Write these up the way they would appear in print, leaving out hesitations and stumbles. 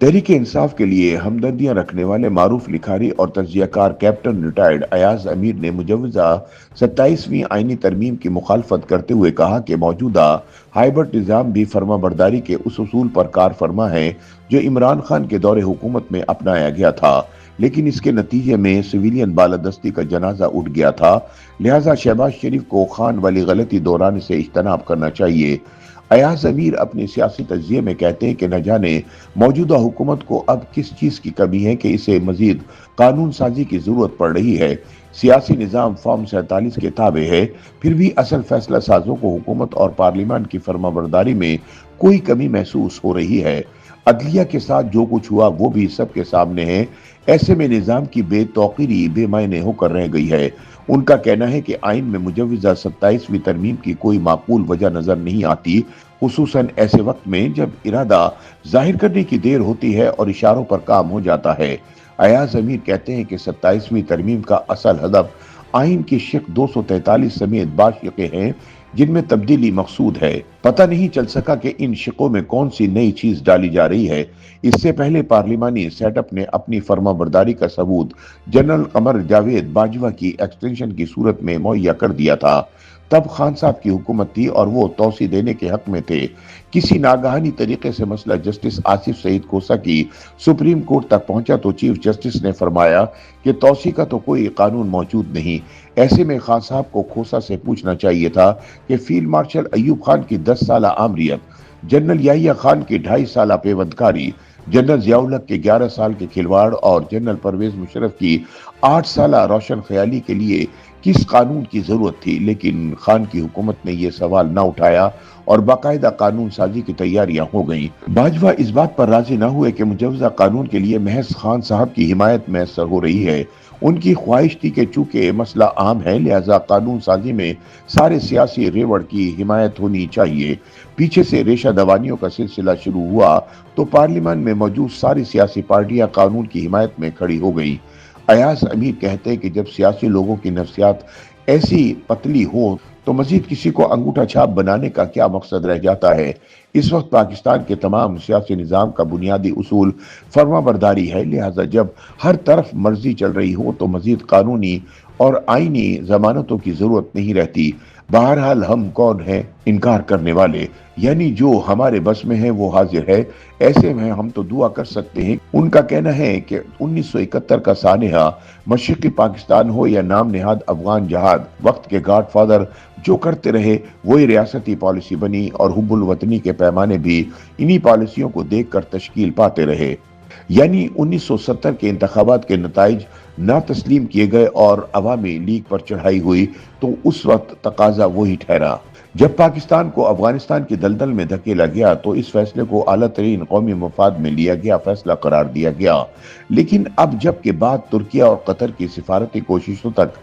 تحریک انصاف کے لیے ہمدردیاں رکھنے والے معروف لکھاری اور تجزیہ کار کیپٹن ریٹائرڈ ایاز امیر نے مجوزہ 27ویں آئینی ترمیم کی مخالفت کرتے ہوئے کہا کہ موجودہ ہائبرڈ نظام بھی فرما برداری کے اس اصول پر کار فرما ہے جو عمران خان کے دور حکومت میں اپنایا گیا تھا، لیکن اس کے نتیجے میں سویلین بالادستی کا جنازہ اٹھ گیا تھا، لہٰذا شہباز شریف کو خان والی غلطی دہرانے سے اجتناب کرنا چاہیے۔ ایاز امیر اپنے سیاسی تجزیے میں کہتے ہیں کہ نہ جانے موجودہ حکومت کو اب کس چیز کی کمی ہے کہ اسے مزید قانون سازی کی ضرورت پڑ رہی ہے۔ سیاسی نظام فارم 47 کے تابع ہے، پھر بھی اصل فیصلہ سازوں کو حکومت اور پارلیمان کی فرما برداری میں کوئی کمی محسوس ہو رہی ہے۔ عدلیہ کے ساتھ جو کچھ ہوا وہ بھی سب کے سامنے ہے، ایسے میں نظام کی بے توقیری بے معنی ہو کر رہ گئی ہے۔ ان کا کہنا ہے کہ آئین میں مجوزہ 27ویں ترمیم کی کوئی معقول وجہ نظر نہیں آتی، خصوصاً ایسے وقت میں جب ارادہ ظاہر کرنے کی دیر ہوتی ہے اور اشاروں پر کام ہو جاتا ہے۔ ایاز امیر کہتے ہیں کہ 27ویں ترمیم کا اصل ہدف آئین کی شق 243 سمیت بعض شقیں ہیں جن میں تبدیلی مقصود ہے۔ پتہ نہیں چل سکا کہ ان شقوں میں کون سی نئی چیز ڈالی جا رہی ہے۔ اس سے پہلے پارلیمانی سیٹ اپ نے اپنی فرما برداری کا ثبوت جنرل قمر جاوید باجوہ کی ایکسٹینشن کی صورت میں مہیا کر دیا تھا۔ تب خان صاحب کی حکومت تھی اور وہ توسیع دینے کے حق میں تھے۔ کسی ناگہانی طریقے سے مسئلہ جسٹس آصف سعید کوسہ کی سپریم کورٹ تک پہنچا تو چیف جسٹس نے فرمایا کہ توسیع کا تو کوئی قانون موجود نہیں۔ ایسے میں خان صاحب کو کھوسہ سے پوچھنا چاہیے تھا کہ فیلڈ مارشل ایوب خان کی 10 سالہ آمریت، جنرل یحییٰ خان کی 2.5 سالہ پیوندکاری، جنرل ضیاء الحق کے 11 سال کے کھلواڑ اور جنرل پرویز مشرف کی 8 سالہ روشن خیالی کے لیے کس قانون کی ضرورت تھی، لیکن خان کی حکومت نے یہ سوال نہ اٹھایا اور باقاعدہ قانون سازی کی تیاریاں ہو گئیں۔ باجوہ اس بات پر راضی نہ ہوئے کہ مجوزہ قانون کے لیے محض خان صاحب کی حمایت میسر ہو رہی ہے۔ ان کی خواہش تھی کہ چونکہ مسئلہ عام ہے لہذا قانون سازی میں سارے سیاسی ریوڑ کی حمایت ہونی چاہیے۔ پیچھے سے ریشہ دوانیوں کا سلسلہ شروع ہوا تو پارلیمان میں موجود ساری سیاسی پارٹیاں قانون کی حمایت میں کھڑی ہو گئیں۔ ایاز امیر کہتے ہیں کہ جب سیاسی لوگوں کی نفسیات ایسی پتلی ہو تو مزید کسی کو انگوٹھا چھاپ بنانے کا کیا مقصد رہ جاتا ہے۔ اس وقت پاکستان کے تمام سیاسی نظام کا بنیادی اصول فرما برداری ہے، لہٰذا جب ہر طرف مرضی چل رہی ہو تو مزید قانونی اور آئینی ضمانتوں کی ضرورت نہیں رہتی۔ بہرحال ہم کون ہیں انکار کرنے والے، یعنی جو ہمارے بس میں ہے وہ حاضر ہے، ایسے میں ہم تو دعا کر سکتے ہیں۔ ان کا کہنا ہے کہ 1971 کا سانحہ مشرقی پاکستان ہو یا نام نہاد افغان جہاد، وقت کے گاڈ فادر جو کرتے رہے وہی ریاستی پالیسی بنی اور حب الوطنی کے پیمانے بھی انہی پالیسیوں کو دیکھ کر تشکیل پاتے رہے۔ یعنی 1970 کے انتخابات کے نتائج نہ تسلیم کیے گئے اور عوامی لیگ پر چڑھائی ہوئی تو اس وقت تقاضا وہی ٹھہرا۔ جب پاکستان کو افغانستان کی دلدل میں دھکیلا گیا تو اس فیصلے کو اعلیٰ ترین قومی مفاد میں لیا گیا فیصلہ قرار دیا گیا، لیکن اب جب کہ بات ترکیہ اور قطر کی سفارتی کوششوں تک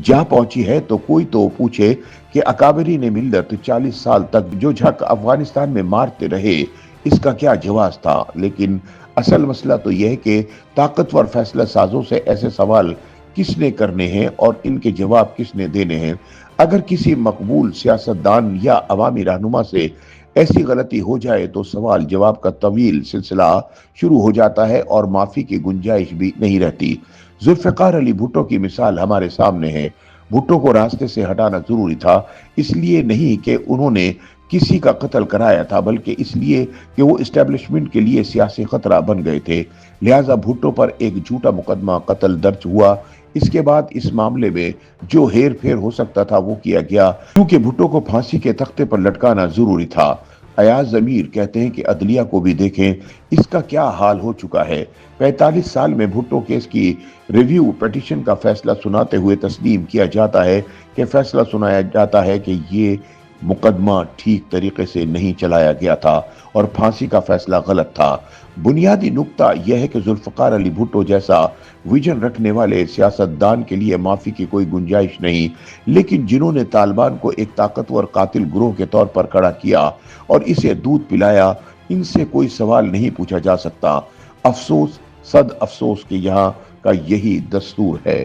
جا پہنچی ہے تو کوئی تو پوچھے کہ اکابرین ملت 40 سال تک جو جھک افغانستان میں مارتے رہے اس کا کیا جواز تھا۔ لیکن اصل مسئلہ تو یہ ہے کہ طاقتور فیصلہ سازوں سے ایسے سوال کس نے کرنے ہیں اور ان کے جواب کس نے دینے ہیں۔ اگر کسی مقبول سیاستدان یا عوامی رہنما سے ایسی غلطی ہو جائے تو سوال جواب کا طویل سلسلہ شروع ہو جاتا ہے اور معافی کی گنجائش بھی نہیں رہتی۔ ذوالفقار علی بھٹو کی مثال ہمارے سامنے ہے۔ بھٹو کو راستے سے ہٹانا ضروری تھا، اس لیے نہیں کہ انہوں نے کسی کا قتل کرایا تھا بلکہ اس لیے کہ وہ اسٹیبلشمنٹ کے لیے سیاسی خطرہ بن گئے تھے، لہٰذا بھٹو پر ایک جھوٹا مقدمہ قتل درج ہوا۔ اس کے بعد اس معاملے میں جو ہیر پھیر ہو سکتا تھا وہ کیا گیا کیونکہ بھٹو کو پھانسی کے تختے پر لٹکانا ضروری تھا۔ ایاز امیر کہتے ہیں کہ عدلیہ کو بھی دیکھیں اس کا کیا حال ہو چکا ہے۔ 45 سال میں بھٹو کیس کی ریویو پیٹیشن کا فیصلہ سناتے ہوئے تسلیم کیا جاتا ہے کہ فیصلہ سنایا جاتا ہے کہ یہ مقدمہ ٹھیک طریقے سے نہیں چلایا گیا تھا اور پھانسی کا فیصلہ غلط تھا۔ بنیادی نقطہ یہ ہے کہ ذوالفقار علی بھٹو جیسا ویژن رکھنے والے سیاستدان کے لیے معافی کی کوئی گنجائش نہیں، لیکن جنہوں نے طالبان کو ایک طاقتور قاتل گروہ کے طور پر کھڑا کیا اور اسے دودھ پلایا، ان سے کوئی سوال نہیں پوچھا جا سکتا۔ افسوس، صد افسوس کہ یہاں کا یہی دستور ہے۔